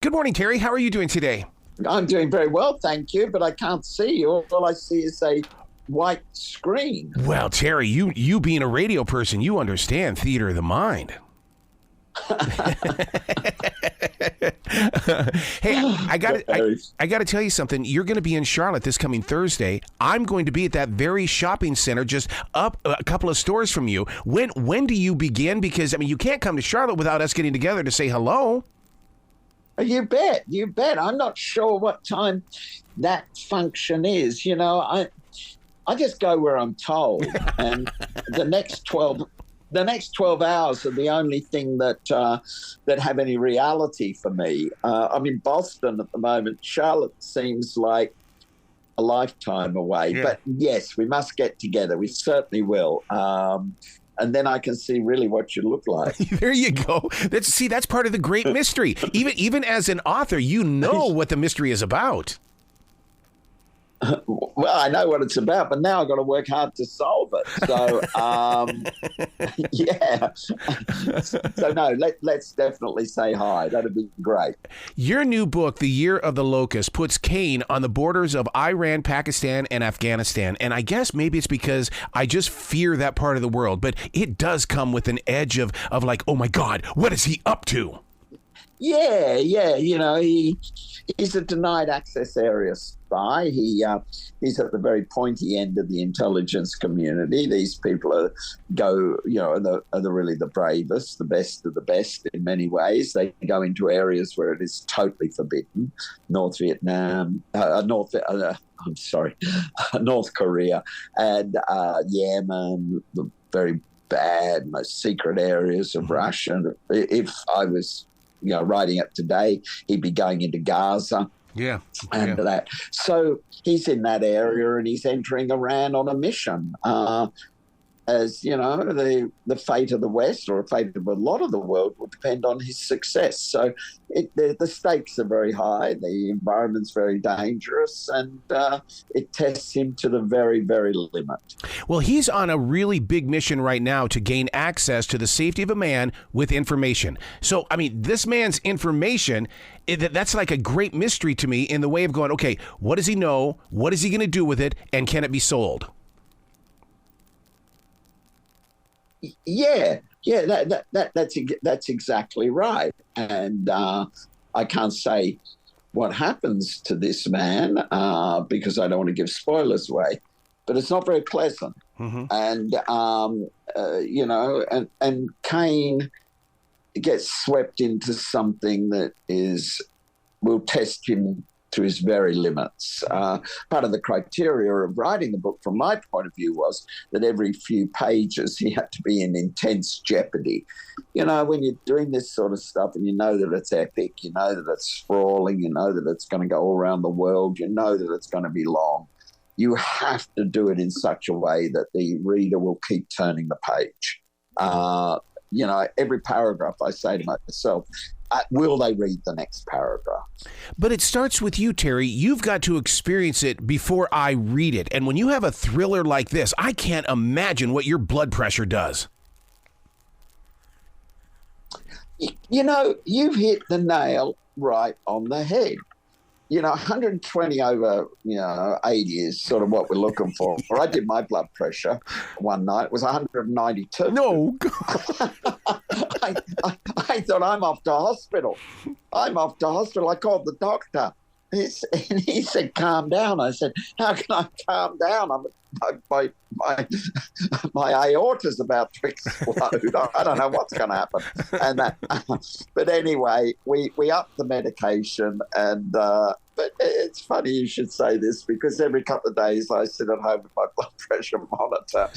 Good morning, Terry. How are you doing today? I'm doing very well, thank you, but I can't see you. All I see is a white screen. Well, Terry, you being a radio person, you understand theater of the mind. Hey, I got to tell you something. You're going to be in Charlotte this coming Thursday. I'm going to be at that very shopping center just up a couple of stores from you. When do you begin? Because I mean, you can't come to Charlotte without us getting together to say hello. You bet. I'm not sure what time that function is. I just go where I'm told, and the next 12 hours are the only thing that have any reality for me. I'm in Boston at the moment. Charlotte seems like a lifetime away, but yes, we must get together. We certainly will. And then I can see really what you look like. There you go. That's part of the great mystery. Even as an author, you know what the mystery is about. Well, I know what it's about, but now I've got to work hard to solve it. So, yeah. So, no, let's definitely say hi. That'd be great. Your new book, The Year of the Locust, puts Cain on the borders of Iran, Pakistan, and Afghanistan. And I guess maybe it's because I just fear that part of the world, but it does come with an edge of like, oh my God, what is he up to? Yeah. He's a denied access area spy. He's at the very pointy end of the intelligence community. These people are really the bravest, the best of the best in many ways. They go into areas where it is totally forbidden. North Korea and Yemen, the very bad, most secret areas of Russia. If I was writing it today, he'd be going into Gaza. And that. So he's in that area and he's entering Iran on a mission. As the fate of the West or the fate of a lot of the world will depend on his success. So the stakes are very high, the environment's very dangerous, and it tests him to the very, very limit. Well, he's on a really big mission right now to gain access to the safety of a man with information. So, I mean, this man's information, that's like a great mystery to me in the way of going, okay, what does he know? What is he going to do with it? And can it be sold? Yeah, that's exactly right. And I can't say what happens to this man because I don't want to give spoilers away, but it's not very pleasant. Mm-hmm. And Cain gets swept into something that will test him to his very limits. Part of the criteria of writing the book, from my point of view, was that every few pages he had to be in intense jeopardy. When you're doing this sort of stuff and you know that it's epic, you know that it's sprawling, you know that it's going to go all around the world, you know that it's going to be long, you have to do it in such a way that the reader will keep turning the page. Every paragraph I say to myself, will they read the next paragraph? But it starts with you, Terry. You've got to experience it before I read it. And when you have a thriller like this, I can't imagine what your blood pressure does. You've hit the nail right on the head. 120 over, 80 is sort of what we're looking for. I did my blood pressure one night. It was 192. No. I thought, I'm off to hospital. I called the doctor. He said, calm down. I said, how can I calm down? My aorta's about to explode. I don't know what's going to happen. But anyway, we upped the medication, and but it's funny you should say this, because every couple of days I sit at home with my blood pressure monitor,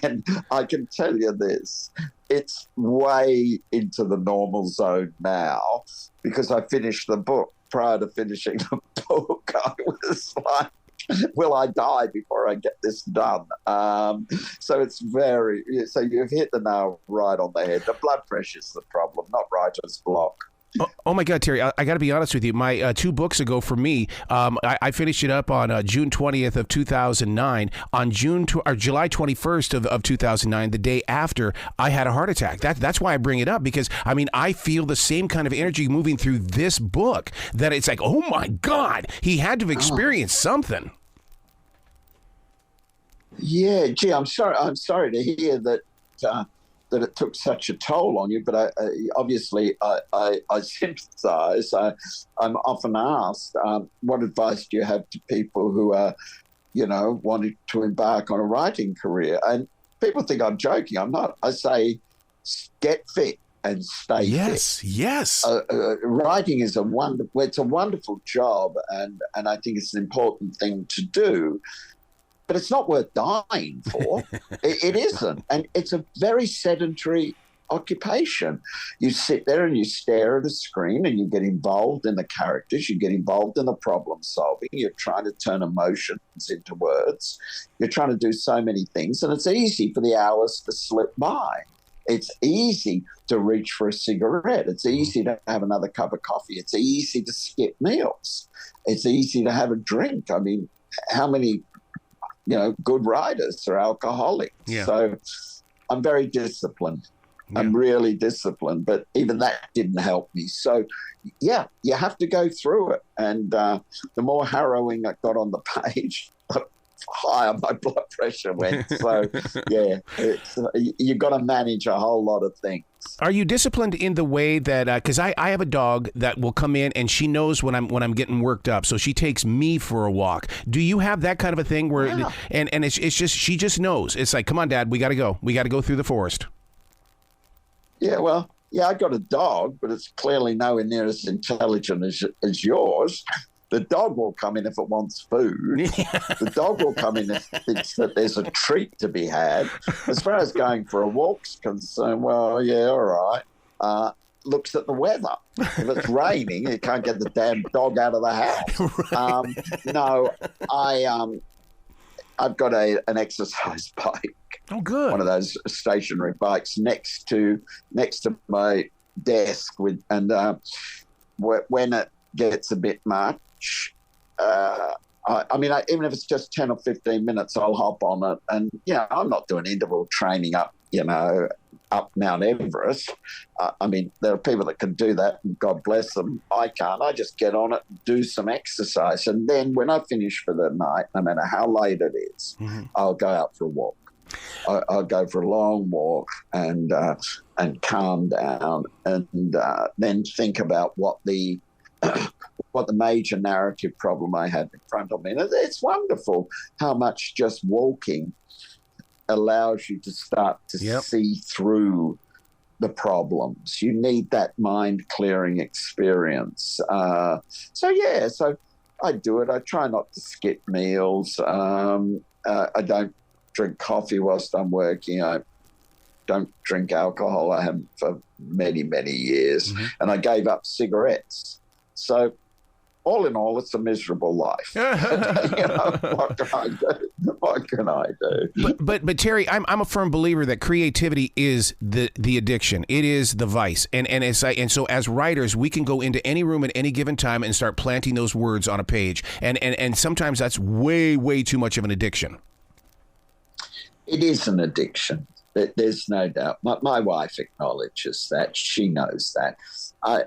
and I can tell you this: it's way into the normal zone now, because I finished the book. Prior to finishing the book, I was like, will I die before I get this done? So you've hit the nail right on the head. The blood pressure is the problem, not writer's block. Oh my God, Terry! I got to be honest with you. My 2 books ago, for me, I finished it up on June 20th of 2009. On July 21st of 2009, the day after, I had a heart attack. That's why I bring it up, because I mean I feel the same kind of energy moving through this book. That it's like, oh my God, he had to have experienced something. Yeah, gee, I'm sorry. I'm sorry to hear that that it took such a toll on you. But obviously, I sympathise. I'm often asked, what advice do you have to people who are, wanting to embark on a writing career? And people think I'm joking. I'm not. I say, get fit and stay fit. Yes. Writing is it's a wonderful job, and I think it's an important thing to do. But it's not worth dying for. It isn't. And it's a very sedentary occupation. You sit there and you stare at a screen and you get involved in the characters, you get involved in the problem solving, you're trying to turn emotions into words, you're trying to do so many things, and it's easy for the hours to slip by. It's easy to reach for a cigarette. It's easy to have another cup of coffee. It's easy to skip meals. It's easy to have a drink. I mean, how many good writers are alcoholics? Yeah. So I'm very disciplined. Yeah. I'm really disciplined, but even that didn't help me. So, yeah, you have to go through it. And the more harrowing I got on the page, the higher my blood pressure went. So, yeah, you've got to manage a whole lot of things. Are you disciplined in the way that, because I have a dog that will come in and she knows when I'm getting worked up, so she takes me for a walk. Do you have that kind of a thing where, and it's just, she just knows. It's like, come on, Dad, we got to go. We got to go through the forest. Yeah, well, yeah, I got a dog, but it's clearly nowhere near as intelligent as yours. The dog will come in if it wants food. The dog will come in if it thinks that there's a treat to be had. As far as going for a walk's concerned, well, yeah, all right. Looks at the weather. If it's raining, you can't get the damn dog out of the house. No, I've got an exercise bike. Oh, good. One of those stationary bikes next to my desk and when it gets a bit much, even if it's just 10 or 15 minutes, I'll hop on it. And, I'm not doing interval training up Mount Everest. There are people that can do that, and God bless them. I can't. I just get on it and do some exercise. And then when I finish for the night, no matter how late it is, I'll go out for a walk. I'll go for a long walk and calm down and then think about what the major narrative problem I had in front of me. And it's wonderful how much just walking allows you to start to see through the problems. You need that mind-clearing experience. So I do it. I try not to skip meals. I don't drink coffee whilst I'm working. I don't drink alcohol. I haven't for many, many years. And I gave up cigarettes. So all in all, it's a miserable life. What can I do? But Terry, I'm a firm believer that creativity is the addiction. It is the vice, and so as writers, we can go into any room at any given time and start planting those words on a page, and sometimes that's way too much of an addiction. It is an addiction. There's no doubt. My wife acknowledges that. She knows that.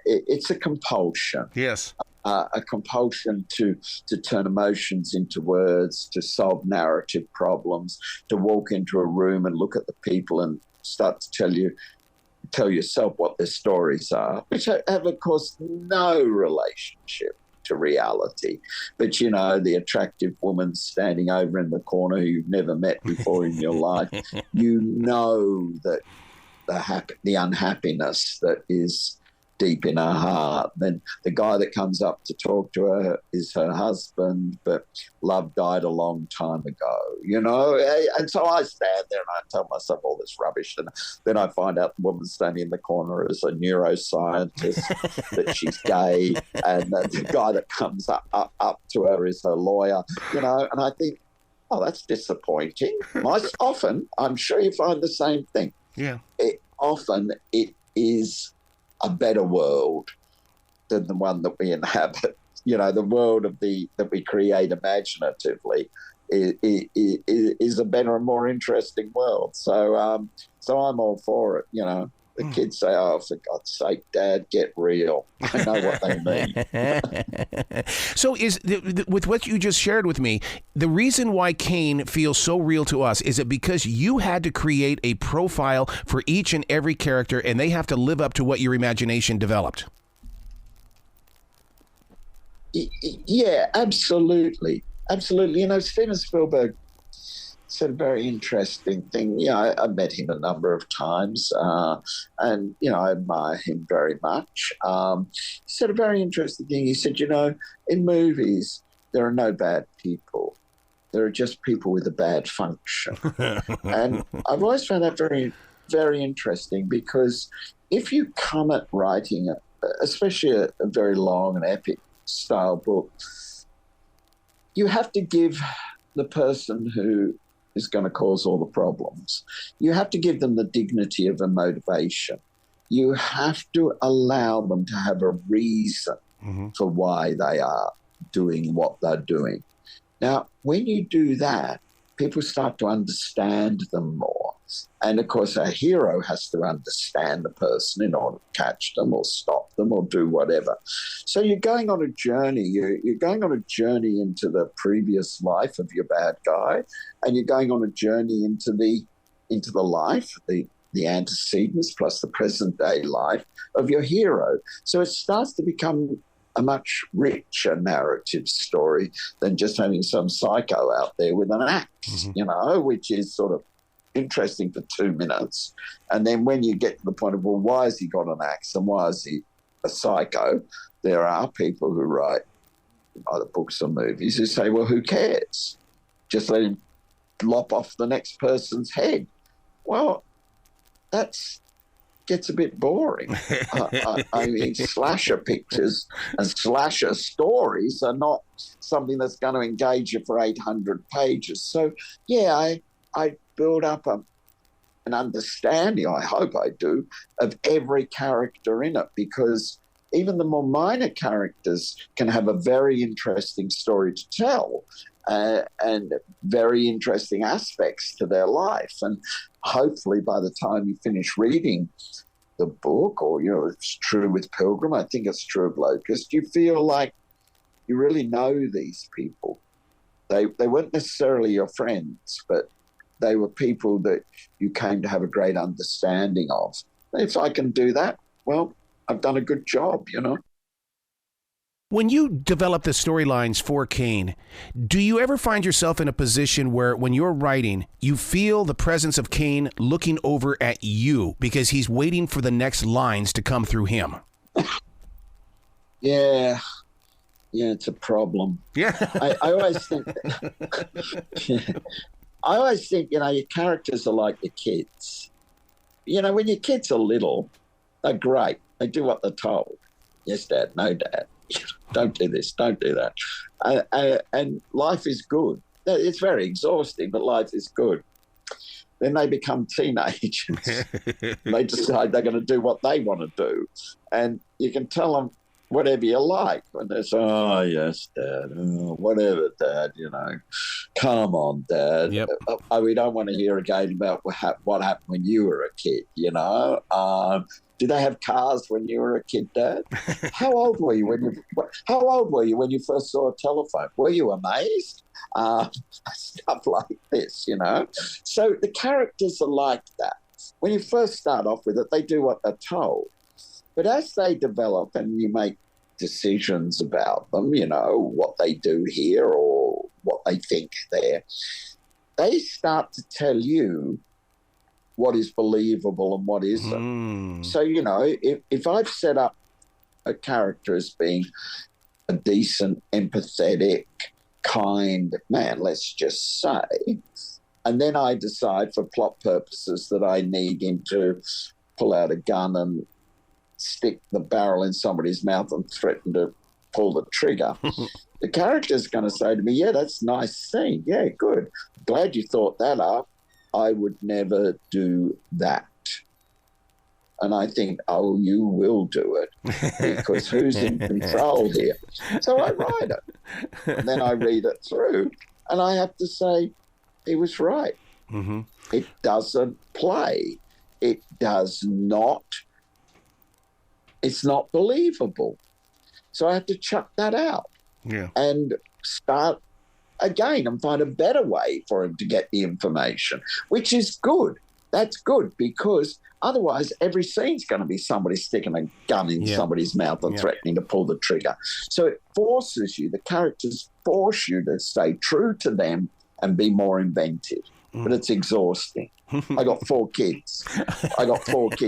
It's a compulsion. Yes. A compulsion to turn emotions into words, to solve narrative problems, to walk into a room and look at the people and start to tell yourself what their stories are, which have, of course, no relationship to reality. But, the attractive woman standing over in the corner who you've never met before in your life, that the unhappiness that is deep in her heart. Then the guy that comes up to talk to her is her husband, but love died a long time ago, And so I stand there and I tell myself all this rubbish. And then I find out the woman standing in the corner is a neuroscientist, that she's gay. And the guy that comes up to her is her lawyer, And I think, oh, that's disappointing. Often, I'm sure you find the same thing. Yeah. Often it is a better world than the one that we inhabit. You know, the world that we create imaginatively is a better and more interesting world. So so I'm all for it. You know, the kids say, "Oh, for God's sake, Dad, get real." I know what they mean. So with what you just shared with me, the reason why Kane feels so real to us, is it because you had to create a profile for each and every character, and they have to live up to what your imagination developed? Yeah, absolutely. Absolutely. You know, Steven Spielberg said a very interesting thing. Yeah, I met him a number of times, and, you know, I admire him very much. He said a very interesting thing. He said, you know, in movies, there are no bad people. There are just people with a bad function. And I've always found that very, very interesting, because if you come at writing, especially a very long and epic style book, you have to give the person who is going to cause all the problems, you have to give them the dignity of a motivation. You have to allow them to have a reason for why they are doing what they're doing. Now, when you do that, people start to understand them more. And of course, a hero has to understand the person in order to catch them or stop them or do whatever. So you're going on a journey. You're going on a journey into the previous life of your bad guy, and you're going on a journey into the life, the antecedents plus the present day life of your hero. So it starts to become a much richer narrative story than just having some psycho out there with an axe, you know, which is sort of interesting for 2 minutes. And then when you get to the point of, well, why has he got an axe and why is he a psycho? There are people who write either books or movies who say, well, who cares? Just let him lop off the next person's head. Well, that's gets a bit boring. I mean, slasher pictures and slasher stories are not something that's going to engage you for 800 pages. So, yeah, I build up an understanding, I hope I do, of every character in it, because even the more minor characters can have a very interesting story to tell and very interesting aspects to their life. And hopefully by the time you finish reading the book, or, you know, it's true with Pilgrim, I think it's true of Locust, you feel like you really know these people. They weren't necessarily your friends, but they were people that you came to have a great understanding of. If I can do that, well, I've done a good job, you know. When you develop the storylines for Kane, do you ever find yourself in a position where when you're writing, you feel the presence of Kane looking over at you because he's waiting for the next lines to come through him? Yeah, it's a problem. Yeah. I always think... I always think, you know, your characters are like your kids. You know, when your kids are little, they're great. They do what they're told. Yes, Dad. No, Dad. Don't do this. Don't do that. And life is good. It's very exhausting, but life is good. Then they become teenagers. They decide they're going to do what they want to do. And you can tell them whatever you like. When they say, oh, yes, Dad, oh, whatever, Dad, you know, come on, Dad. Yep. We don't want to hear again about what happened when you were a kid, you know. Did they have cars when you were a kid, Dad? How old were you when you first saw a telephone? Were you amazed? Stuff like this, you know. So the characters are like that. When you first start off with it, they do what they're told. But as they develop and you make decisions about them, you know, what they do here or what they think there, they start to tell you what is believable and what isn't. So, you know, if I've set up a character as being a decent, empathetic, kind man, let's just say, and then I decide for plot purposes that I need him to pull out a gun and stick the barrel in somebody's mouth and threaten to pull the trigger, the character's going to say to me, yeah, that's a nice scene. Yeah, good. Glad you thought that up. I would never do that. And I think, oh, you will do it because who's in control here? So I write it. And then I read it through, and I have to say, he was right. Mm-hmm. It doesn't play. It does not. It's not believable. So I have to chuck that out and start again and find a better way for him to get the information, which is good. That's good, because otherwise every scene's going to be somebody sticking a gun in somebody's mouth and threatening to pull the trigger. So it forces you, the characters force you to stay true to them and be more inventive. But it's exhausting. I got 4 kids.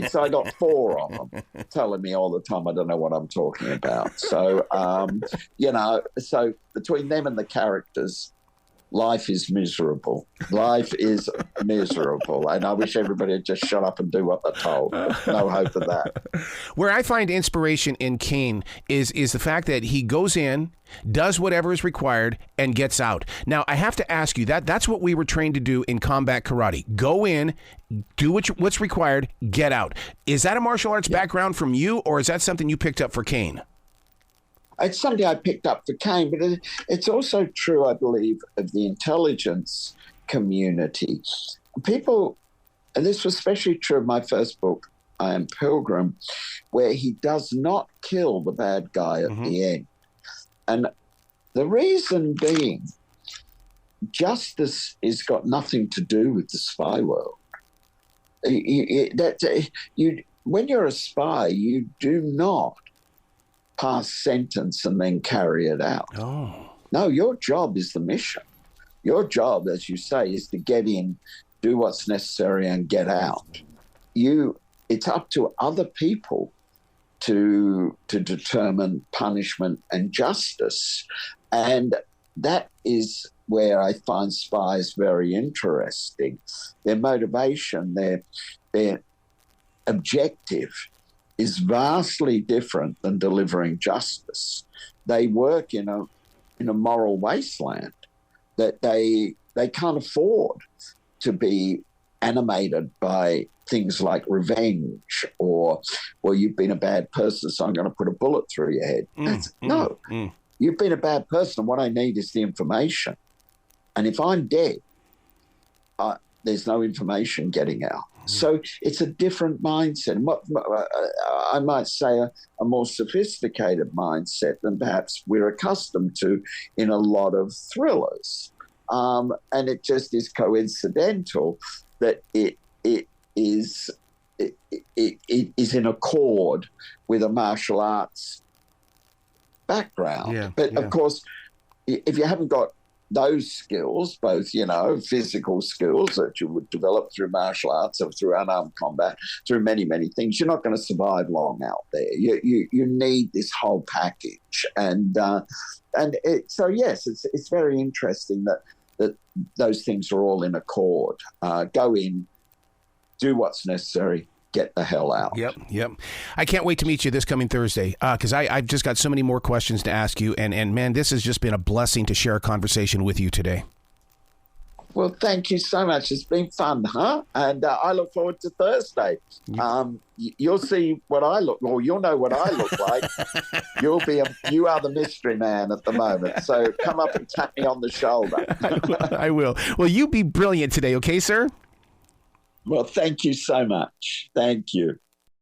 So I got 4 of them telling me all the time I don't know what I'm talking about. So, so between them and the characters, life is miserable. Life is miserable. And I wish everybody would just shut up and do what they're told. No hope of that. Where I find inspiration in Kane is the fact that he goes in, does whatever is required, and gets out. Now, I have to ask you, that's what we were trained to do in combat karate. Go in, do what's required, get out. Is that a martial arts background from you, or is that something you picked up for Kane? It's something I picked up for Kane, but it's also true, I believe, of the intelligence community. People, and this was especially true of my first book, I Am Pilgrim, where he does not kill the bad guy at the end. And the reason being, justice has got nothing to do with the spy world. When you're a spy, you do not pass sentence and then carry it out. Oh. No, your job is the mission. Your job, as you say, is to get in, do what's necessary, and get out. It's up to other people to determine punishment and justice. And that is where I find spies very interesting. Their motivation, their objective is vastly different than delivering justice. They work in a moral wasteland that they can't afford to be animated by things like revenge or, well, you've been a bad person, so I'm going to put a bullet through your head. You've been a bad person. What I need is the information. And if I'm dead, there's no information getting out. So it's a different mindset. I might say a more sophisticated mindset than perhaps we're accustomed to in a lot of thrillers. And it just is coincidental that it is in accord with a martial arts background. Of course, if you haven't got those skills, both, physical skills that you would develop through martial arts or through unarmed combat, through many, many things, you're not going to survive long out there. You need this whole package. So, yes, it's very interesting that those things are all in accord. Go in, do what's necessary, get the hell out. Yep. I can't wait to meet you this coming Thursday because I've just got so many more questions to ask you. And man, this has just been a blessing to share a conversation with you today. Well, thank you so much. It's been fun, huh? And I look forward to Thursday. You'll see what I look, or you'll know what I look like. You are the mystery man at the moment. So come up and tap me on the shoulder. I will. Well, you be brilliant today, okay, sir? Well, thank you so much. Thank you.